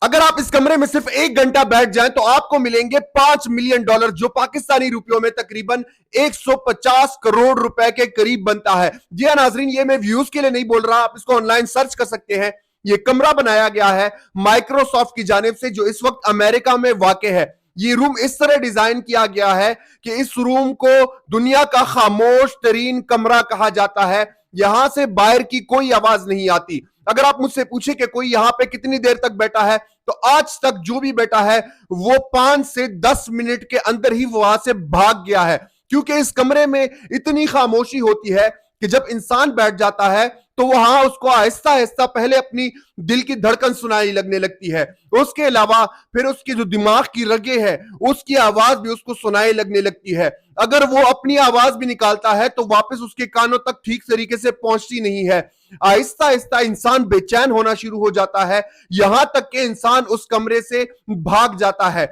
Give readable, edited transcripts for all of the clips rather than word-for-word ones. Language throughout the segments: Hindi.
अगर आप इस कमरे में सिर्फ 1 घंटा बैठ जाएं तो आपको मिलेंगे $5 मिलियन, जो पाकिस्तानी रुपयों में तकरीबन 150 करोड़ रुपए के करीब बनता है। जी हाँ नाजरीन, ये मैं व्यूज के लिए नहीं बोल रहा, आप इसको ऑनलाइन सर्च कर सकते हैं। ये कमरा बनाया गया है माइक्रोसॉफ्ट की जानिब से, जो इस वक्त अमेरिका में वाक़ है। ये रूम इस तरह डिजाइन किया गया है कि इस रूम को दुनिया का खामोश तरीन कमरा कहा जाता है। यहां से बाहर की कोई आवाज नहीं आती। अगर आप मुझसे पूछे कि कोई यहां पे कितनी देर तक बैठा है, तो आज तक जो भी बैठा है वो 5 से 10 मिनट के अंदर ही वहां से भाग गया है, क्योंकि इस कमरे में इतनी खामोशी होती है कि जब इंसान बैठ जाता है तो वहां उसको आहिस्ता आहिस्ता पहले अपनी दिल की धड़कन सुनाई लगने लगती है, उसके अलावा फिर उसकी जो दिमाग की रगे है उसकी आवाज भी उसको सुनाई लगने लगती है। अगर वो अपनी आवाज भी निकालता है तो वापस उसके कानों तक ठीक तरीके से पहुंचती नहीं है। आहिस्ता आहिस्ता इंसान बेचैन होना शुरू हो जाता है, यहां तक कि इंसान उस कमरे से भाग जाता है।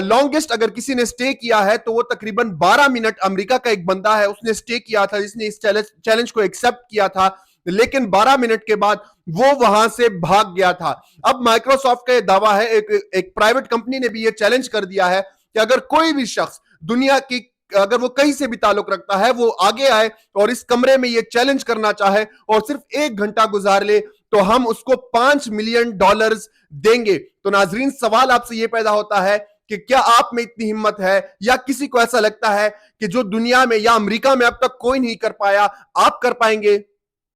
लॉन्गेस्ट अगर किसी ने स्टे किया है तो वो तकरीबन 12 मिनट, अमेरिका का एक बंदा है उसने स्टे किया था, जिसने इस चैलेंज को एक्सेप्ट किया था, लेकिन 12 मिनट के बाद वो वहां से भाग गया था। अब माइक्रोसॉफ्ट का यह दावा है, एक प्राइवेट कंपनी ने भी यह चैलेंज कर दिया है कि अगर कोई भी शख्स दुनिया की, अगर वो कहीं से भी ताल्लुक रखता है, वो आगे आए और इस कमरे में ये चैलेंज करना चाहे और सिर्फ 1 घंटा गुजार ले, तो हम उसको $5 मिलियन देंगे। तो नाजरीन, सवाल आपसे ये पैदा होता है कि क्या आप में इतनी हिम्मत है, या किसी को ऐसा लगता है कि जो दुनिया में या अमेरिका में अब तक कोई नहीं कर पाया, आप कर पाएंगे?